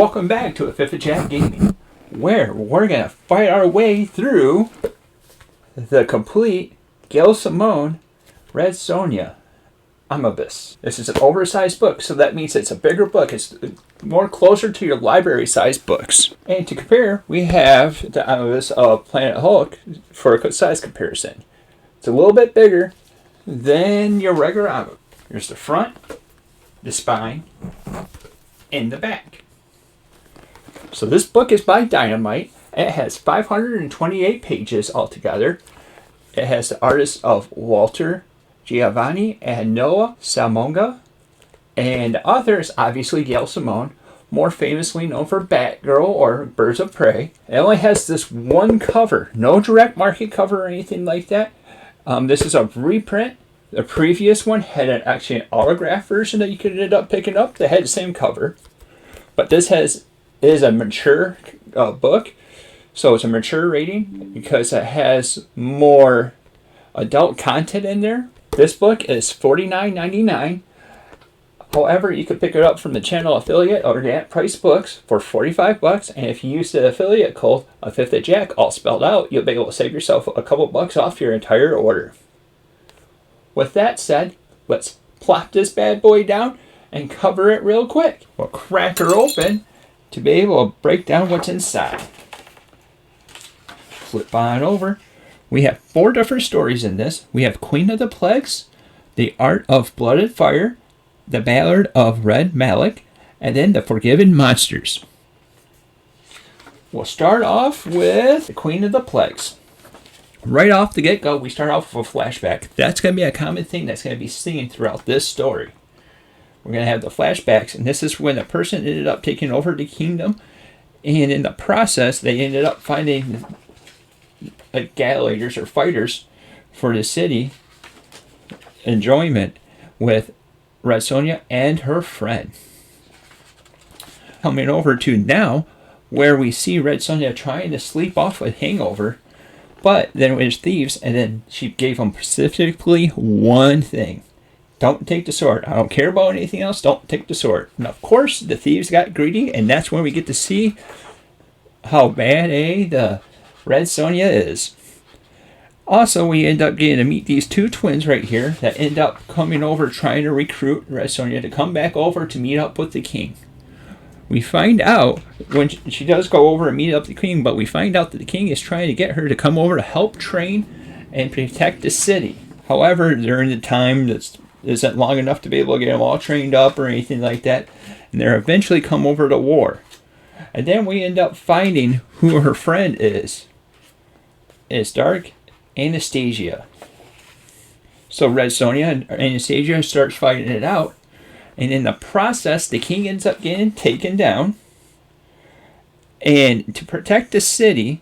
Welcome back to a Fifth of Jack Gaming, where we're going to fight our way through the complete Gail, Simone, Red Sonja Omnibus. This is an oversized book, so that means it's a bigger book. It's more closer to your library-sized books. And to compare, we have the Omnibus of Planet Hulk for a size comparison. It's a little bit bigger than your regular Omnibus. Here's the front, the spine, and the back. So this book is by Dynamite. It has 528 pages altogether. It has the artists of Walter Giovanni and Noah Salmonga. And the author is obviously Gail Simone, more famously known for Batgirl or Birds of Prey. It only has this one cover, no direct market cover or anything like that. This is a reprint. The previous one had actually an autograph version that you could end up picking up that had the same cover. But this is a mature book, so it's a mature rating because it has more adult content in there. This book is $49.99. However, you could pick it up from the channel affiliate or That Price Books for $45, and if you use the affiliate code a Fifth of Jack, all spelled out, you'll be able to save yourself a couple bucks off your entire order. With that said, let's plop this bad boy down and cover it real quick. We'll crack her open to be able to break down what's inside. Flip on over. We have 4 different stories in this. We have Queen of the Plagues, The Art of Blooded Fire, The Ballad of Red Malik, and then The Forgiven Monsters. We'll start off with the Queen of the Plagues. Right off the get-go, we start off with a flashback. That's going to be a common thing that's going to be seen throughout this story. We're going to have the flashbacks, and this is when a person ended up taking over the kingdom, and in the process, they ended up finding gladiators or fighters for the city enjoyment with Red Sonja and her friend. Coming over to now, where we see Red Sonja trying to sleep off a hangover, but then it was thieves, and then she gave them specifically one thing. Don't take the sword. I don't care about anything else. Don't take the sword. And of course, the thieves got greedy, and that's when we get to see how bad the Red Sonja is. Also, we end up getting to meet these 2 twins right here that end up coming over trying to recruit Red Sonja to come back over to meet up with the king. We find out when she does go over and meet up the king, but we find out that the king is trying to get her to come over to help train and protect the city. However, during the time that isn't long enough to be able to get them all trained up or anything like that, and they're eventually come over to war. And then we end up finding who her friend is. It's Dark Anastasia. So Red Sonja and Anastasia starts fighting it out, and in the process, the king ends up getting taken down. And to protect the city,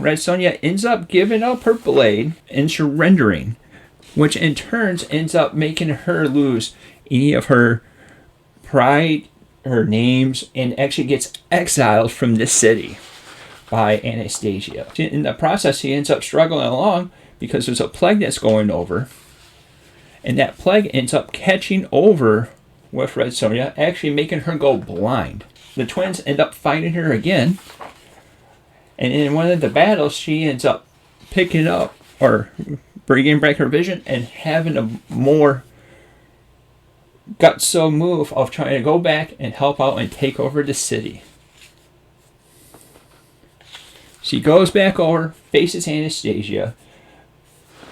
Red Sonja ends up giving up her blade and surrendering, which in turn ends up making her lose any of her pride, her names, and actually gets exiled from this city by Anastasia. In the process, he ends up struggling along because there's a plague that's going over, and that plague ends up catching over with Red Sonja, actually making her go blind. The twins end up fighting her again, and in one of the battles, she ends up picking up or bringing back her vision and having a more gutso move of trying to go back and help out and take over the city. She goes back over, faces Anastasia,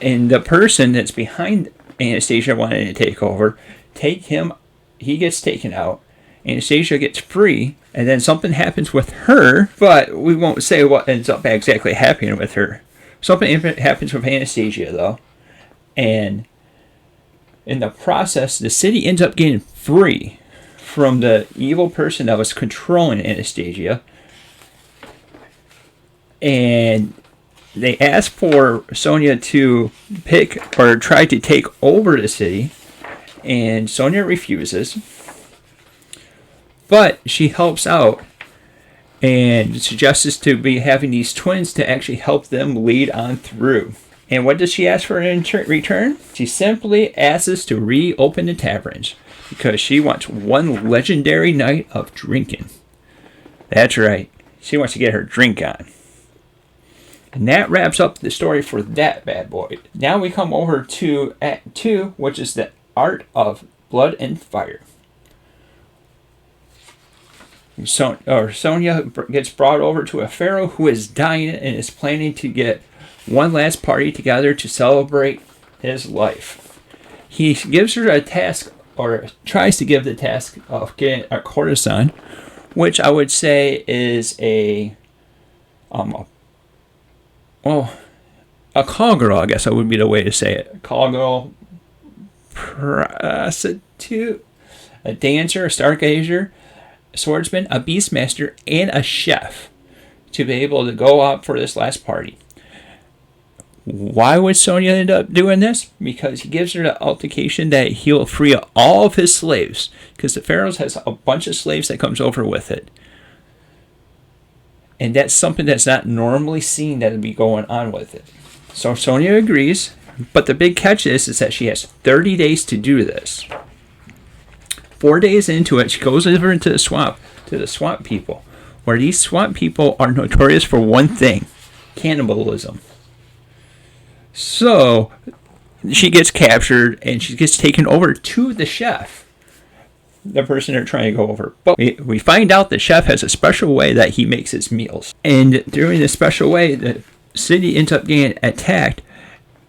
and the person that's behind Anastasia wanting to take over, he gets taken out. Anastasia gets free, and then something happens with her, but we won't say what ends up exactly happening with her. Something happens with Anastasia, though, and in the process, the city ends up getting free from the evil person that was controlling Anastasia, and they ask for Sonja to pick or try to take over the city, and Sonja refuses, but she helps out and suggests to be having these twins to actually help them lead on through. And what does she ask for in return? She simply asks us to reopen the taverns. because she wants one legendary night of drinking. That's right. She wants to get her drink on. And that wraps up the story for that bad boy. Now we come over to Act 2, which is the art of blood and fire. Sonja gets brought over to a pharaoh who is dying and is planning to get one last party together to celebrate his life. He gives her a task, or tries to give the task of getting a courtesan, which I would say is a call girl, I guess that would be the way to say it. A call girl, prostitute, a dancer, a stargazer, a swordsman, a beastmaster, and a chef to be able to go out for this last party. Why would Sonja end up doing this? Because he gives her the altercation that he'll free all of his slaves, because the pharaoh has a bunch of slaves that comes over with it. And that's something that's not normally seen that would be going on with it. So Sonja agrees, but the big catch is that she has 30 days to do this. 4 days into it, she goes over into the swamp, to the swamp people, where these swamp people are notorious for one thing: cannibalism. So she gets captured and she gets taken over to the chef, the person they're trying to go over. But we find out the chef has a special way that he makes his meals. And during this special way, the city ends up getting attacked.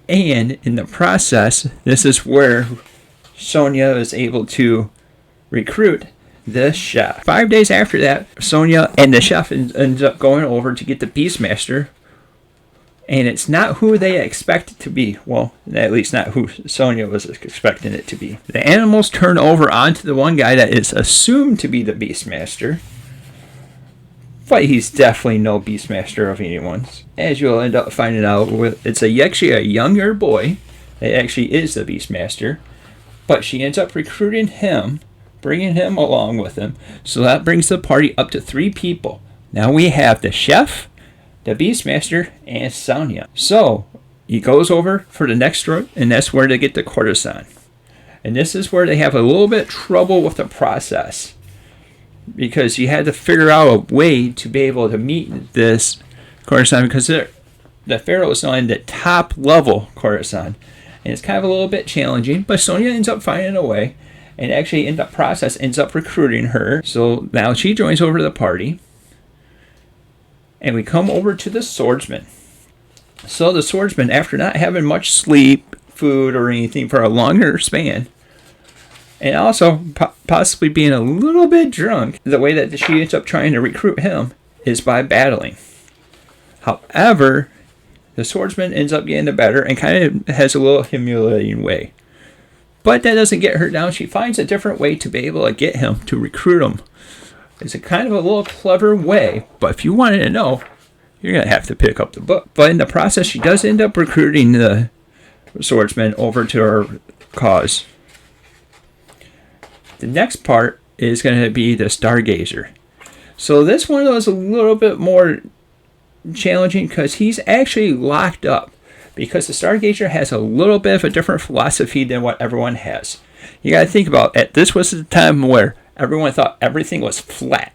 And in the process, this is where Sonja is able to recruit the chef. 5 days after that, Sonja and the chef ends up going over to get the beastmaster. And it's not who they expect it to be. Well, at least not who Sonja was expecting it to be. The animals turn over onto the one guy that is assumed to be the Beastmaster. But he's definitely no Beastmaster of anyone's. As you'll end up finding out, it's actually a younger boy that actually is the Beastmaster. But she ends up recruiting him, bringing him along with him. So that brings the party up to 3 people. Now we have the chef, the Beastmaster, and Sonja. So he goes over for the next room, and that's where they get the courtesan. And this is where they have a little bit trouble with the process, because you had to figure out a way to be able to meet this courtesan, because the pharaoh is on the top level courtesan, and it's kind of a little bit challenging. But Sonja ends up finding a way, and actually in the process ends up recruiting her. So now she joins over to the party. And we come over to the swordsman. So the swordsman, after not having much sleep, food, or anything for a longer span, and also possibly being a little bit drunk, the way that she ends up trying to recruit him is by battling. However, the swordsman ends up getting the better and kind of has a little humiliating way. But that doesn't get her down. She finds a different way to be able to get him, to recruit him. It's a kind of a little clever way, but if you wanted to know, you're going to have to pick up the book. But in the process, she does end up recruiting the swordsman over to her cause. The next part is going to be the stargazer. So this one was a little bit more challenging because he's actually locked up, because the stargazer has a little bit of a different philosophy than what everyone has. You got to think about it. This was the time where everyone thought everything was flat.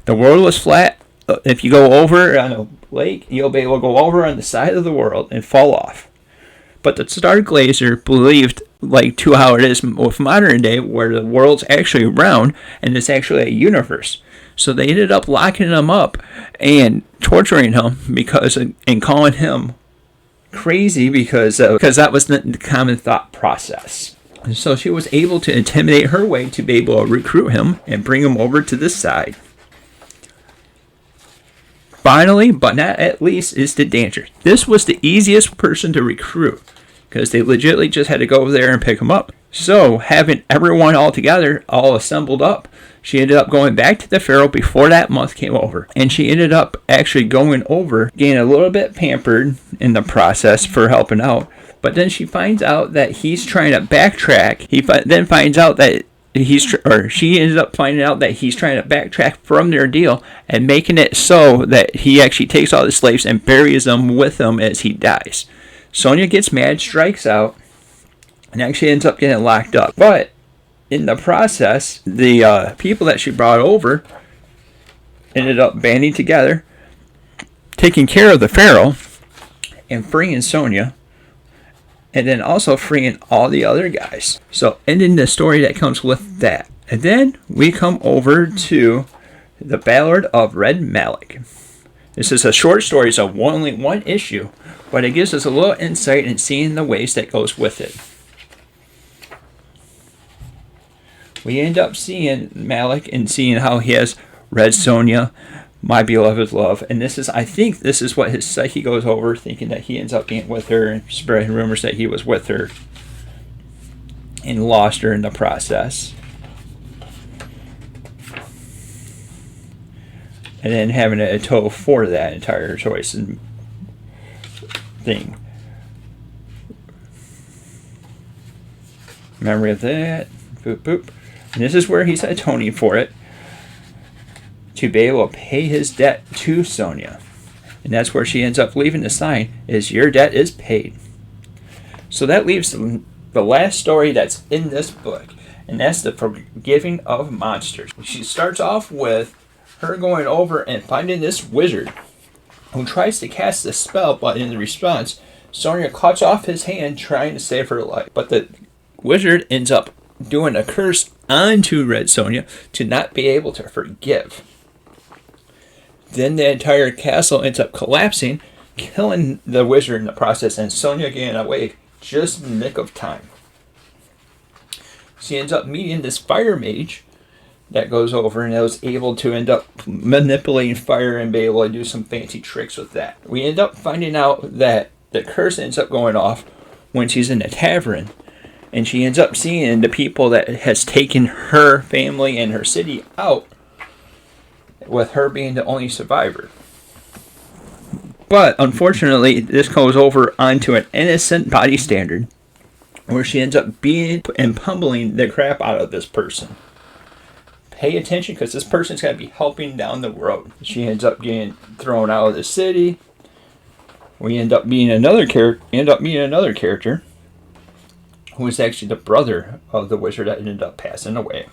The world was flat. If you go over on a lake, you'll be able to go over on the side of the world and fall off. But the stargazer believed, like to how it is with modern day, where the world's actually round and it's actually a universe. So they ended up locking him up and torturing him and calling him crazy because that was the common thought process. And so she was able to intimidate her way to be able to recruit him and bring him over to this side. Finally, but not at least, is the dancer. This was the easiest person to recruit, because they legitimately just had to go over there and pick him up. So, having everyone all together, all assembled up, she ended up going back to the pharaoh before that month came over. And she ended up actually going over, getting a little bit pampered in the process for helping out. But then she finds out that he's trying to backtrack. Then finds out that she ended up finding out that he's trying to backtrack from their deal and making it so that he actually takes all the slaves and buries them with him as he dies. Sonja gets mad, strikes out, and actually ends up getting locked up. But in the process, the people that she brought over ended up banding together, taking care of the Pharaoh, and freeing Sonja, and then also freeing all the other guys. So ending the story that comes with that. And then we come over to the Ballad of Red Malik. This is a short story, so only one issue, but it gives us a little insight in seeing the ways that goes with it. We end up seeing Malik and seeing how he has Red Sonja, my beloved love, and I think this is what his psyche goes over, thinking that he ends up being with her and spreading rumors that he was with her and lost her in the process. And then having to atone for that entire choice and thing. Memory of that. Boop, boop. And this is where he's atoning for it, to be able to pay his debt to Sonja. And that's where she ends up leaving the sign, is your debt is paid. So that leaves the last story that's in this book, and that's the forgiving of monsters. She starts off with her going over and finding this wizard who tries to cast the spell, but in response, Sonja cuts off his hand trying to save her life. But the wizard ends up doing a curse onto Red Sonja to not be able to forgive. Then the entire castle ends up collapsing, killing the wizard in the process, and Sonja getting away just in the nick of time. She ends up meeting this fire mage that goes over and was able to end up manipulating fire and be able to do some fancy tricks with that. We end up finding out that the curse ends up going off when she's in a tavern, and she ends up seeing the people that has taken her family and her city out, with her being the only survivor. But unfortunately, this goes over onto an innocent body standard, where she ends up being and pummeling the crap out of this person. Pay attention, because this person's going to be helping down the road. She ends up getting thrown out of the city. We end up meeting another character who is actually the brother of the wizard that ended up passing away,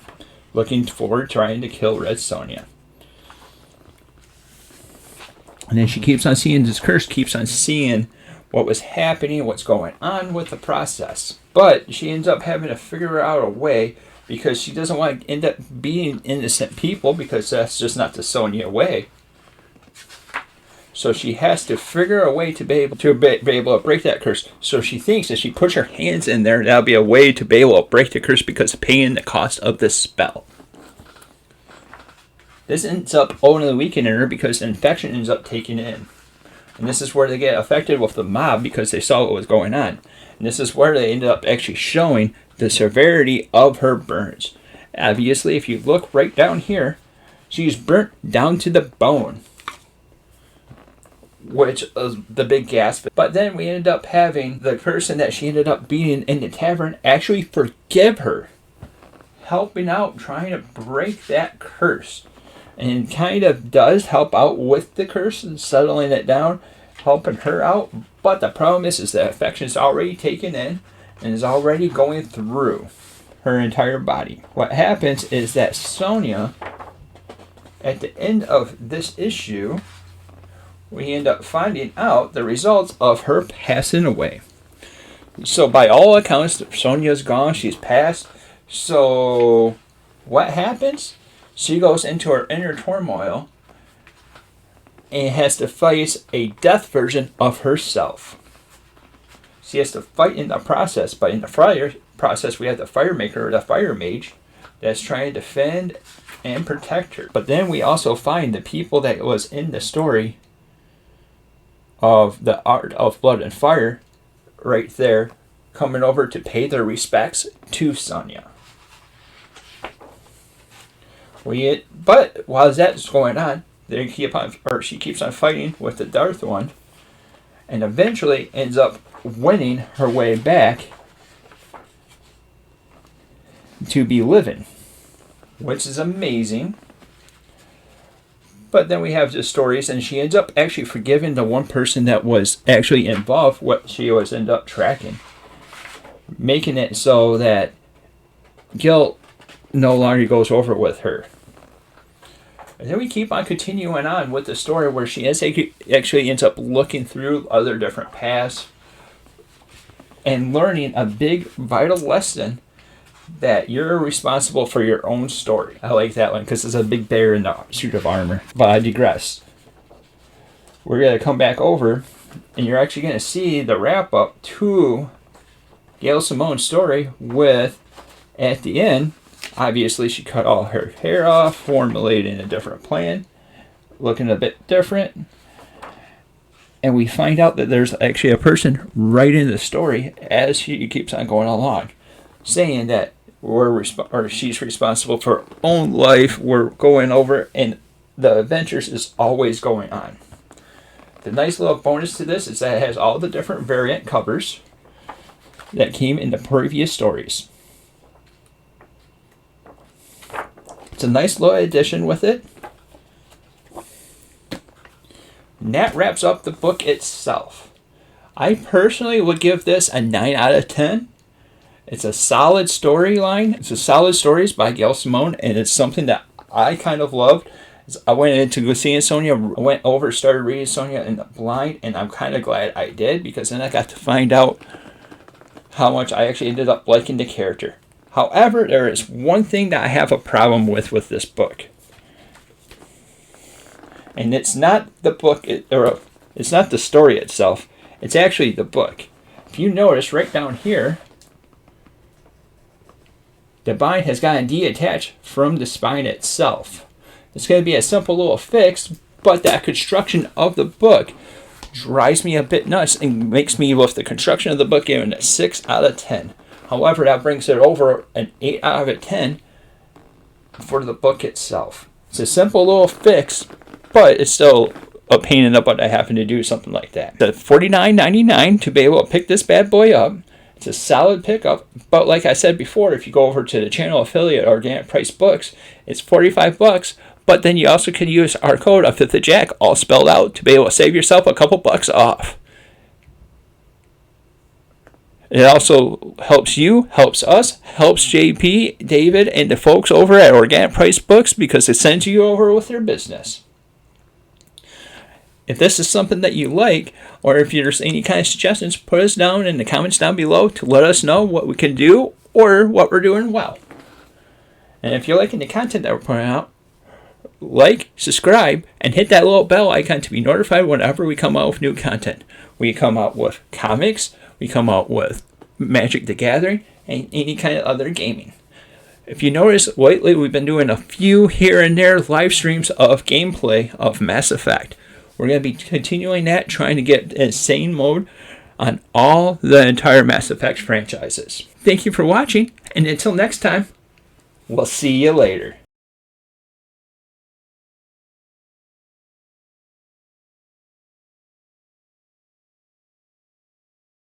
looking forward trying to kill Red Sonja. And then she keeps on seeing this curse, keeps on seeing what was happening, what's going on with the process. But she ends up having to figure out a way, because she doesn't want to end up being innocent people, because that's just not the Sonja way. So she has to figure a way to be able to break that curse. So she thinks if she puts her hands in there, that'll be a way to be able to break the curse, because of paying the cost of this spell. This ends up only weakening her, because the infection ends up taking in. And this is where they get affected with the mob, because they saw what was going on. And this is where they ended up actually showing the severity of her burns. Obviously, if you look right down here, she's burnt down to the bone, which is the big gasp. But then we ended up having the person that she ended up beating in the tavern actually forgive her, helping out, trying to break that curse. And kind of does help out with the curse and settling it down, helping her out. But the problem is the infection is already taken in and is already going through her entire body. What happens is that Sonja, at the end of this issue, we end up finding out the results of her passing away. So by all accounts, Sonja's gone, she's passed. So what happens? She goes into her inner turmoil and has to fight a death version of herself. She has to fight in the process, but in the fire process we have the fire maker, or the fire mage, that's trying to defend and protect her. But then we also find the people that was in the story of the art of blood and fire right there, coming over to pay their respects to Sonja. But while that's going on, she keeps on fighting with the Darth one, and eventually ends up winning her way back to be living, which is amazing. But then we have the stories, and she ends up actually forgiving the one person that was actually involved, what she was end up tracking, making it so that Gail no longer goes over with her. And then we keep on continuing on with the story where she actually ends up looking through other different paths and learning a big vital lesson that you're responsible for your own story. I like that one because it's a big bear in the suit of armor. But I digress. We're going to come back over and you're actually going to see the wrap up to Gail Simone's story with, at the end, obviously she cut all her hair off, formulating a different plan, looking a bit different. And we find out that there's actually a person writing the story as she keeps on going along, saying that she's responsible for her own life. We're going over, and the adventures is always going on. The nice little bonus to this is that it has all the different variant covers that came in the previous stories. It's a nice little addition with it. And that wraps up the book itself. I personally would give this a 9 out of 10. It's a solid storyline. It's a solid stories by Gail Simone, and it's something that I kind of loved. I went into seeing Sonja. I went over, started reading Sonja in the blind, and I'm kind of glad I did because then I got to find out how much I actually ended up liking the character. However, there is one thing that I have a problem with this book. And it's not the book, it's not the story itself. It's actually the book. If you notice right down here, the bind has gotten detached from the spine itself. It's going to be a simple little fix, but that construction of the book drives me a bit nuts and makes me, with the construction of the book, give it a 6 out of 10. However, that brings it over an 8 out of 10 for the book itself. It's a simple little fix, but it's still a pain in the butt I happen to do something like that. The $49.99 to be able to pick this bad boy up. It's a solid pickup, but like I said before, if you go over to the channel affiliate Organic Price Books, it's $45. But then you also could use our code of Fifth of Jack, all spelled out, to be able to save yourself a couple bucks off. It also helps you, helps us, helps JP, David, and the folks over at Organic Price Books because it sends you over with their business. If this is something that you like, or if there's any kind of suggestions, put us down in the comments down below to let us know what we can do or what we're doing well. And if you're liking the content that we're putting out, like, subscribe, and hit that little bell icon to be notified whenever we come out with new content. We come out with comics, we come out with Magic the Gathering, and any kind of other gaming. If you notice, lately we've been doing a few here and there live streams of gameplay of Mass Effect. We're going to be continuing that, trying to get insane mode on all the entire Mass Effect franchises. Thank you for watching, and until next time, we'll see you later.